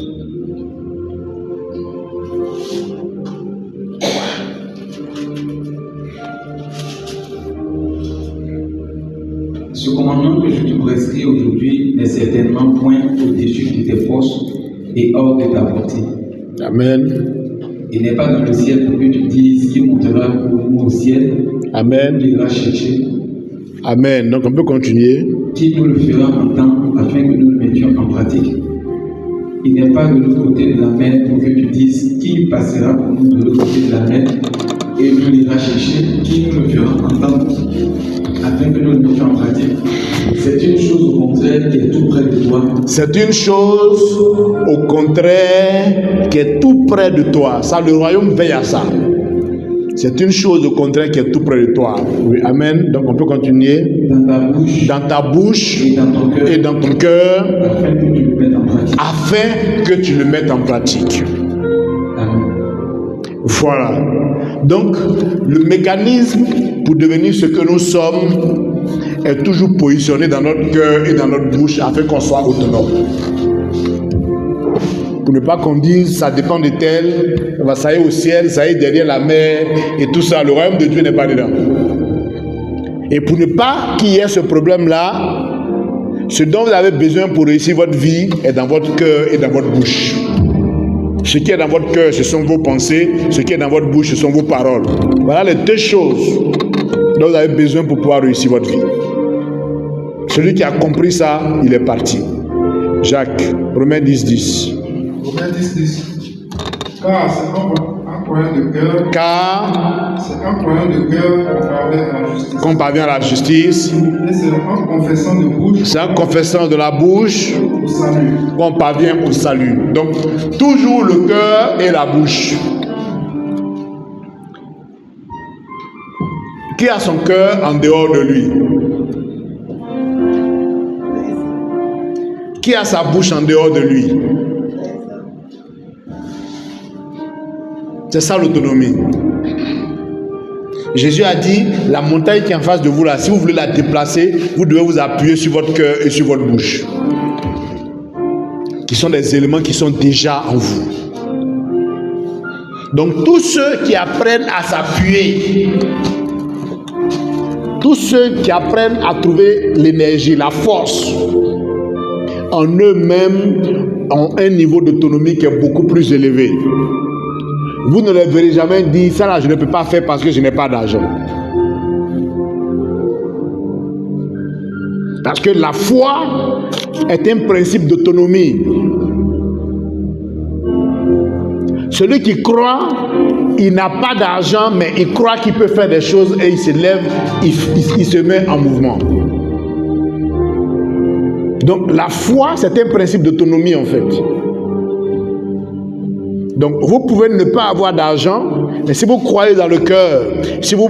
Ce commandement que je te prescris aujourd'hui n'est certainement point au-dessus de tes forces et hors de ta portée. Amen. Il n'est pas dans le ciel pour que tu dises qui montera pour nous au ciel. Amen. Il ira chercher. Amen. Donc on peut continuer. Qui nous le fera entendre afin que nous le mettions en pratique. Il n'est pas de l'autre côté de la mer pour que tu dises qui passera pour nous de l'autre côté de la mer et nous l'ira chercher. Qui nous le fera entendre afin que nous le mettions en pratique. C'est une chose au contraire qui est tout près de toi. C'est une chose au contraire qui est tout près de toi. Ça, le royaume veille à ça. C'est une chose au contraire qui est tout près de toi. Oui, amen. Donc on peut continuer. Dans ta bouche et dans ton cœur, afin que tu le mettes en pratique. afin que tu le mettes en pratique. Amen. Voilà. Donc le mécanisme pour devenir ce que nous sommes est toujours positionné dans notre cœur et dans notre bouche afin qu'on soit autonome. Pour ne pas qu'on dise ça dépend de tel, ça y est au ciel, ça y est derrière la mer et tout ça, le royaume de Dieu n'est pas dedans. Et pour ne pas qu'il y ait ce problème-là, ce dont vous avez besoin pour réussir votre vie est dans votre cœur et dans votre bouche. Ce qui est dans votre cœur, ce sont vos pensées, ce qui est dans votre bouche, ce sont vos paroles. Voilà les deux choses dont vous avez besoin pour pouvoir réussir votre vie. Celui qui a compris ça, il est parti. Jacques, Romains 10 10. Romains 10 10. Car c'est un moyen de cœur. C'est un moyen de cœur qu'on parvient à la justice. Et c'est en confessant de bouche. C'est en confessant de la bouche qu'on parvient au salut. Donc, toujours le cœur et la bouche. Qui a son cœur en dehors de lui? Qui a sa bouche en dehors de lui? C'est ça l'autonomie. Jésus a dit, la montagne qui est en face de vous là, si vous voulez la déplacer, vous devez vous appuyer sur votre cœur et sur votre bouche. Qui sont des éléments qui sont déjà en vous. Donc tous ceux qui apprennent à s'appuyer, tous ceux qui apprennent à trouver l'énergie, la force, en eux-mêmes ont un niveau d'autonomie qui est beaucoup plus élevé. Vous ne leur verrez jamais dire, ça là je ne peux pas faire parce que je n'ai pas d'argent. Parce que la foi est un principe d'autonomie. Celui qui croit, il n'a pas d'argent, mais il croit qu'il peut faire des choses et il se lève, il se met en mouvement. Donc la foi, c'est un principe d'autonomie en fait. Donc vous pouvez ne pas avoir d'argent, mais si vous croyez dans le cœur, si vous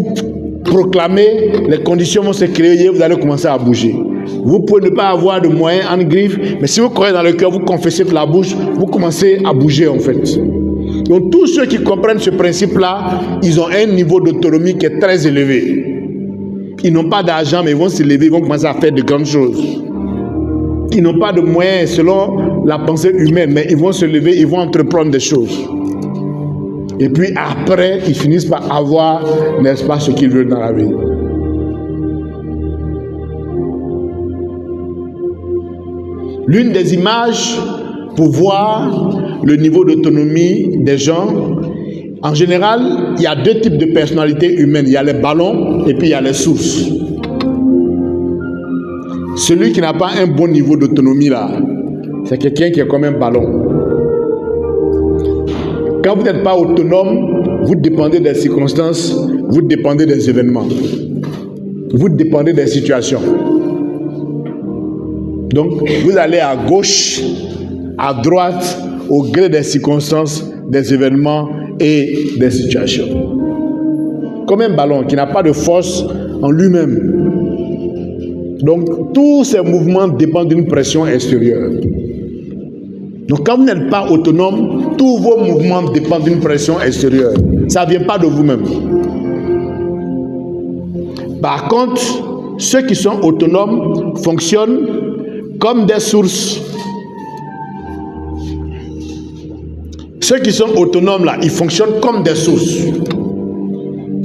proclamez, les conditions vont se créer, vous allez commencer à bouger. Vous pouvez ne pas avoir de moyens en griffe, mais si vous croyez dans le cœur, vous confessez de la bouche, vous commencez à bouger en fait. Donc tous ceux qui comprennent ce principe-là, ils ont un niveau d'autonomie qui est très élevé. Ils n'ont pas d'argent, mais ils vont se lever, ils vont commencer à faire de grandes choses. Ils n'ont pas de moyens selon la pensée humaine, mais ils vont se lever, ils vont entreprendre des choses. Et puis après, ils finissent par avoir, n'est-ce pas, ce qu'ils veulent dans la vie. L'une des images pour voir le niveau d'autonomie des gens, en général, il y a deux types de personnalités humaines. Il y a les ballons et puis il y a les sources. Celui qui n'a pas un bon niveau d'autonomie là, c'est quelqu'un qui est comme un ballon. quand vous n'êtes pas autonome, vous dépendez des circonstances, vous dépendez des événements, vous dépendez des situations. Donc, vous allez à gauche, à droite, au gré des circonstances, des événements et des situations. Comme un ballon qui n'a pas de force en lui-même. Donc, tous ces mouvements dépendent d'une pression extérieure. Donc, quand vous n'êtes pas autonome, tous vos mouvements dépendent d'une pression extérieure. Ça ne vient pas de vous-même. Par contre, ceux qui sont autonomes fonctionnent comme des sources. Ceux qui sont autonomes là, ils fonctionnent comme des sources.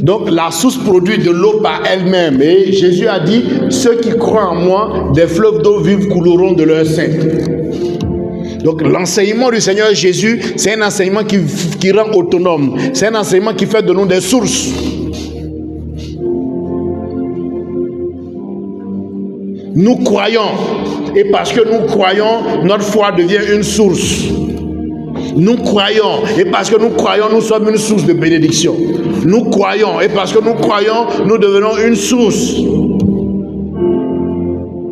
Donc la source produit de l'eau par elle-même. Et Jésus a dit, ceux qui croient en moi, des fleuves d'eau vive couleront de leur sein. Donc l'enseignement du Seigneur Jésus, c'est un enseignement qui rend autonome. C'est un enseignement qui fait de nous des sources. Nous croyons. Et parce que nous croyons, notre foi devient une source. Nous croyons. Et parce que nous croyons, nous sommes une source de bénédiction. Nous croyons. Et parce que nous croyons, nous devenons une source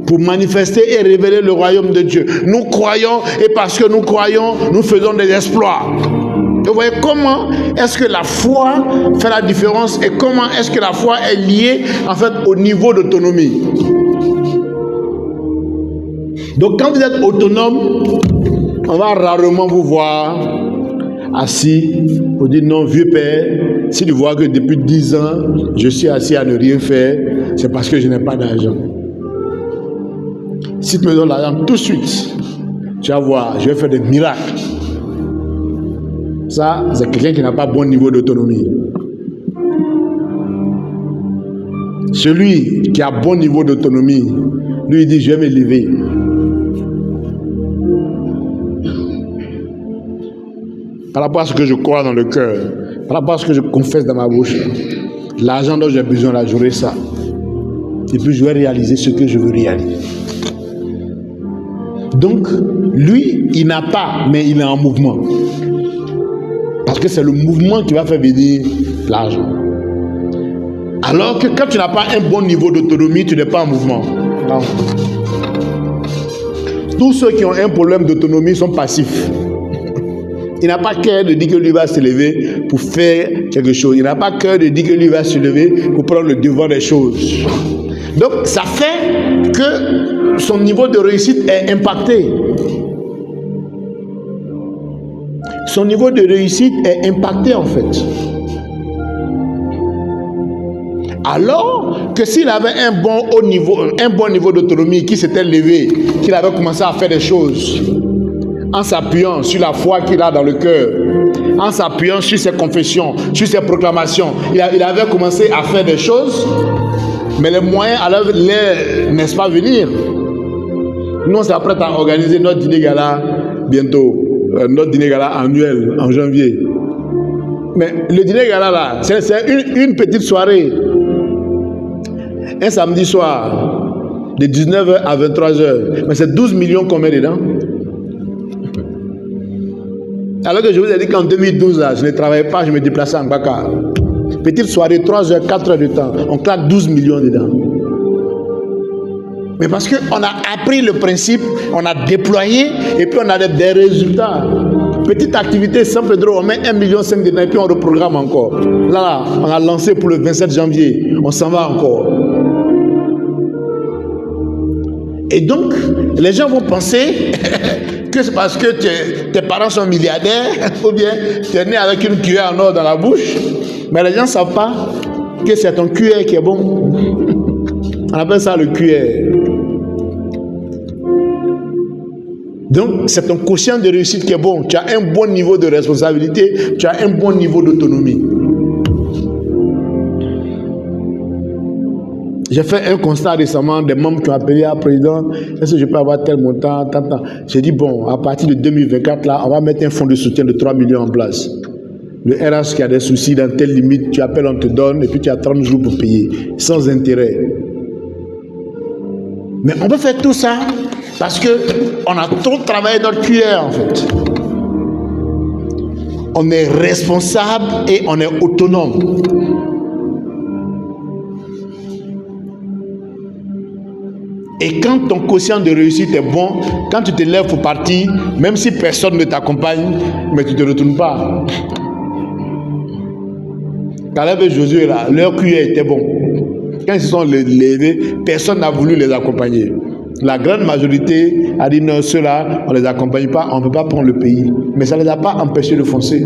pour manifester et révéler le royaume de Dieu. Nous croyons. Et parce que nous croyons, nous faisons des exploits. Et vous voyez comment est-ce que la foi fait la différence et comment est-ce que la foi est liée en fait au niveau d'autonomie. Donc quand vous êtes autonome, on va rarement vous voir assis pour dire non, vieux père, si tu vois que depuis 10 ans, je suis assis à ne rien faire, c'est parce que je n'ai pas d'argent. Si tu me donnes l'argent tout de suite, tu vas voir, je vais faire des miracles. Ça, c'est quelqu'un qui n'a pas bon niveau d'autonomie. Celui qui a bon niveau d'autonomie, lui il dit, je vais me lever. Par rapport à ce que je crois dans le cœur, par rapport à ce que je confesse dans ma bouche, l'argent dont j'ai besoin, là, j'aurai ça. Et puis je vais réaliser ce que je veux réaliser. Donc, lui, il n'a pas, mais il est en mouvement. Parce que c'est le mouvement qui va faire venir l'argent. Alors que quand tu n'as pas un bon niveau d'autonomie, tu n'es pas en mouvement. Non. Tous ceux qui ont un problème d'autonomie sont passifs. Il n'a pas cœur de dire que lui va se lever pour faire quelque chose. Il n'a pas cœur de dire que lui va se lever pour prendre le devant des choses. Donc, ça fait que son niveau de réussite est impacté. Son niveau de réussite est impacté en fait. Alors que s'il avait un bon niveau d'autonomie, qui s'était levé, qu'il avait commencé à faire des choses, en s'appuyant sur la foi qu'il a dans le cœur, en s'appuyant sur ses confessions, sur ses proclamations, il avait commencé à faire des choses, mais les moyens allaient, n'est-ce pas, venir. Nous, on s'apprête à organiser notre dîner gala bientôt, notre dîner gala annuel en janvier. Mais le dîner gala là, c'est une petite soirée. Un samedi soir, de 19h à 23h. Mais c'est 12 millions qu'on met dedans. Alors que je vous ai dit qu'en 2012, là, je ne travaillais pas, je me déplaçais en Baka. Petite soirée, 3 heures, 4 heures de temps. On claque 12 millions dedans. Mais parce qu'on a appris le principe, on a déployé et puis on a des résultats. Petite activité simple, drôle, on met 1,5 million dedans et puis on reprogramme encore. Là, on a lancé pour le 27 janvier. On s'en va encore. Et donc, les gens vont penser que c'est parce que tes parents sont milliardaires ou bien tu es né avec une cuillère en or dans la bouche. Mais les gens ne savent pas que c'est ton cuillère qui est bon. On appelle ça le cuillère. Donc, c'est ton quotient de réussite qui est bon. Tu as un bon niveau de responsabilité, tu as un bon niveau d'autonomie. J'ai fait un constat récemment des membres qui ont appelé à président, est-ce que je peux avoir tel montant, tant. J'ai dit, bon, à partir de 2024, là, on va mettre un fonds de soutien de 3 millions en place. Le RH qui a des soucis dans telle limite, tu appelles, on te donne, et puis tu as 30 jours pour payer, sans intérêt. Mais on peut faire tout ça parce qu'on a trop travaillé notre cuillère, en fait. on est responsable et on est autonome. Et quand ton quotient de réussite est bon, quand tu te lèves pour partir, même si personne ne t'accompagne, mais tu ne te retournes pas. Caleb et Josué, là, leur QI était bon. Quand ils se sont levés, personne n'a voulu les accompagner. La grande majorité a dit non, ceux-là, on ne les accompagne pas, on ne peut pas prendre le pays. Mais ça ne les a pas empêchés de foncer.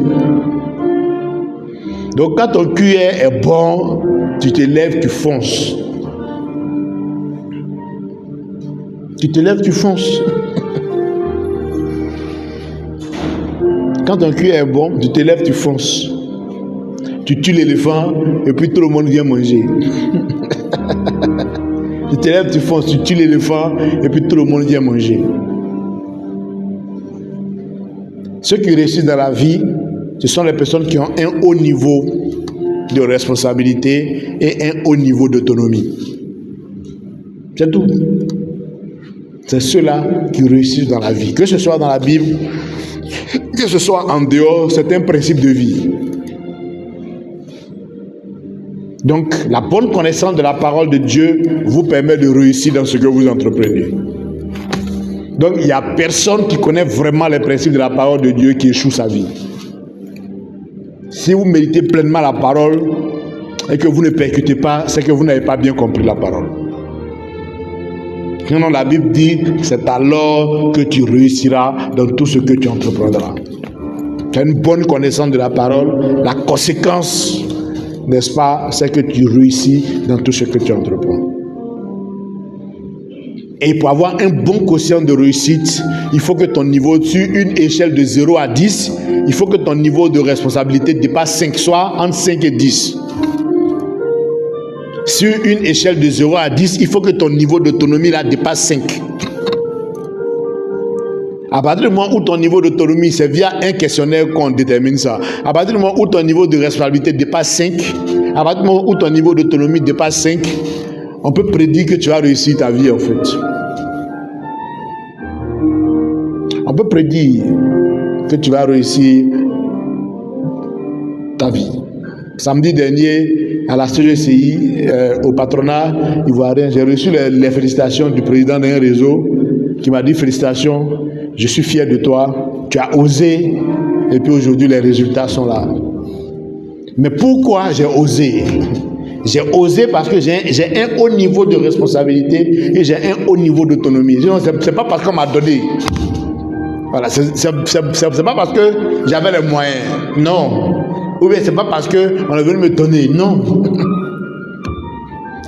Donc quand ton QI est bon, tu te lèves, tu fonces. Tu te lèves, tu fonces. Quand ton QI est bon, tu te lèves, tu fonces. Tu tues l'éléphant et puis tout le monde vient manger. Tu te lèves, tu fonces, tu tues l'éléphant et puis tout le monde vient manger. Ceux qui réussissent dans la vie, ce sont les personnes qui ont un haut niveau de responsabilité et un haut niveau d'autonomie. C'est tout. C'est ceux-là qui réussissent dans la vie. Que ce soit dans la Bible, que ce soit en dehors, c'est un principe de vie. Donc, la bonne connaissance de la parole de Dieu vous permet de réussir dans ce que vous entreprenez. Donc, il n'y a personne qui connaît vraiment les principes de la parole de Dieu qui échoue sa vie. Si vous méditez pleinement la parole et que vous ne percutez pas, c'est que vous n'avez pas bien compris la parole. Sinon, la Bible dit, c'est alors que tu réussiras dans tout ce que tu entreprendras. Tu as une bonne connaissance de la parole, la conséquence, n'est-ce pas, c'est que tu réussis dans tout ce que tu entreprends. Et pour avoir un bon quotient de réussite, il faut que ton niveau, sur une échelle de 0 à 10, il faut que ton niveau de responsabilité dépasse 5, soit entre 5 et 10. Sur une échelle de 0 à 10, il faut que ton niveau d'autonomie là dépasse 5. À partir du moment où ton niveau d'autonomie, c'est via un questionnaire qu'on détermine ça. À partir du moment où ton niveau de responsabilité dépasse 5, à partir du moment où ton niveau d'autonomie dépasse 5, on peut prédire que tu vas réussir ta vie en fait. On peut prédire que tu vas réussir ta vie. Samedi dernier, à la CGCI, au patronat ivoirien, j'ai reçu les félicitations du président d'un réseau qui m'a dit félicitations, je suis fier de toi, tu as osé et puis aujourd'hui les résultats sont là. Mais pourquoi j'ai osé? J'ai osé parce que j'ai un haut niveau de responsabilité et j'ai un haut niveau d'autonomie. C'est pas parce qu'on m'a donné. Voilà, c'est pas parce que j'avais les moyens. Non. Ou bien c'est pas parce qu'on est venu me donner. Non.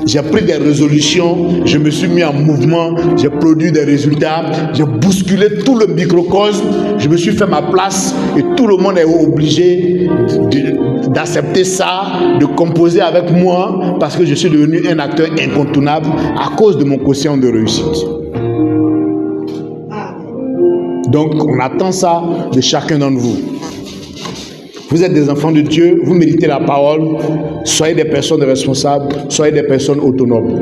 J'ai pris des résolutions, je me suis mis en mouvement, j'ai produit des résultats, j'ai bousculé tout le microcosme, je me suis fait ma place et tout le monde est obligé d'accepter ça, de composer avec moi parce que je suis devenu un acteur incontournable à cause de mon quotient de réussite. Donc on attend ça de chacun d'entre vous. Vous êtes des enfants de Dieu, vous méritez la parole, soyez des personnes responsables, soyez des personnes autonomes.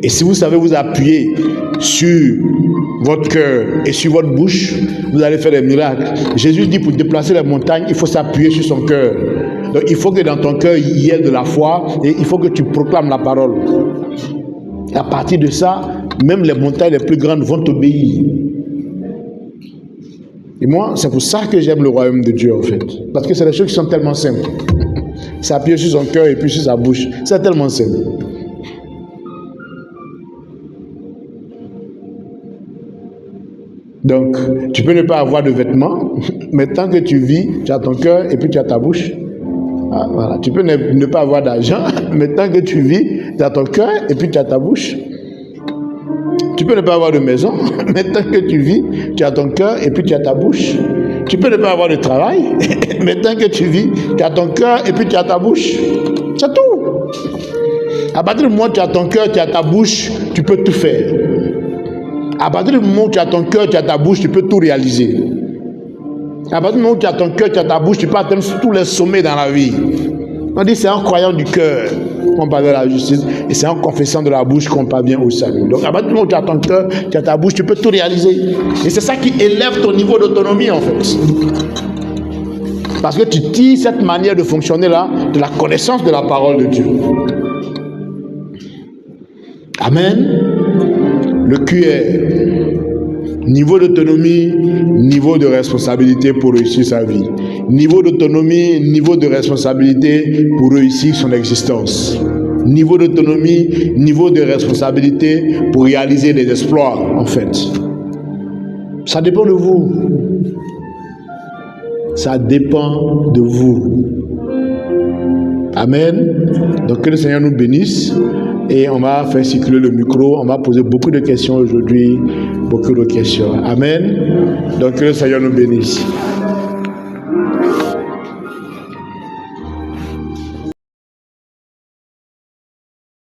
Et si vous savez vous appuyer sur votre cœur et sur votre bouche, vous allez faire des miracles. Jésus dit pour déplacer les montagnes, il faut s'appuyer sur son cœur. Donc il faut que dans ton cœur, il y ait de la foi et il faut que tu proclames la parole. Et à partir de ça, même les montagnes les plus grandes vont t'obéir. Et moi, c'est pour ça que j'aime le royaume de Dieu, en fait. Parce que c'est des choses qui sont tellement simples. S'appuyer sur son cœur et puis sur sa bouche. C'est tellement simple. Donc, tu peux ne pas avoir de vêtements, mais tant que tu vis, tu as ton cœur et puis tu as ta bouche. Ah, voilà. Tu peux ne pas avoir d'argent, mais tant que tu vis, tu as ton cœur et puis tu as ta bouche. Tu peux ne pas avoir de maison, mais tant que tu vis, tu as ton cœur et puis tu as ta bouche. Tu peux ne pas avoir de travail, mais tant que tu vis, tu as ton cœur et puis tu as ta bouche. C'est tout. À partir du moment où tu as ton cœur, tu as ta bouche, tu peux tout faire. À partir du moment où tu as ton cœur, tu as ta bouche, tu peux tout réaliser. À partir du moment où tu as ton cœur, tu as ta bouche, tu peux atteindre tous les sommets dans la vie. On dit c'est un croyant du cœur. qu'on parvient à la justice, et c'est en confessant de la bouche qu'on parvient au salut. Donc, à partir du moment où tu as ton cœur, tu as ta bouche, tu peux tout réaliser. Et c'est ça qui élève ton niveau d'autonomie, en fait. Parce que tu tires cette manière de fonctionner là de la connaissance de la parole de Dieu. Amen. Le QR. Niveau d'autonomie, niveau de responsabilité pour réussir sa vie. Niveau d'autonomie, niveau de responsabilité pour réussir son existence. Niveau d'autonomie, niveau de responsabilité pour réaliser des exploits, en fait. Ça dépend de vous. Ça dépend de vous. Amen. Donc que le Seigneur nous bénisse. Et on va faire circuler le micro. On va poser beaucoup de questions aujourd'hui. Beaucoup de questions. Amen. Donc que le Seigneur nous bénisse.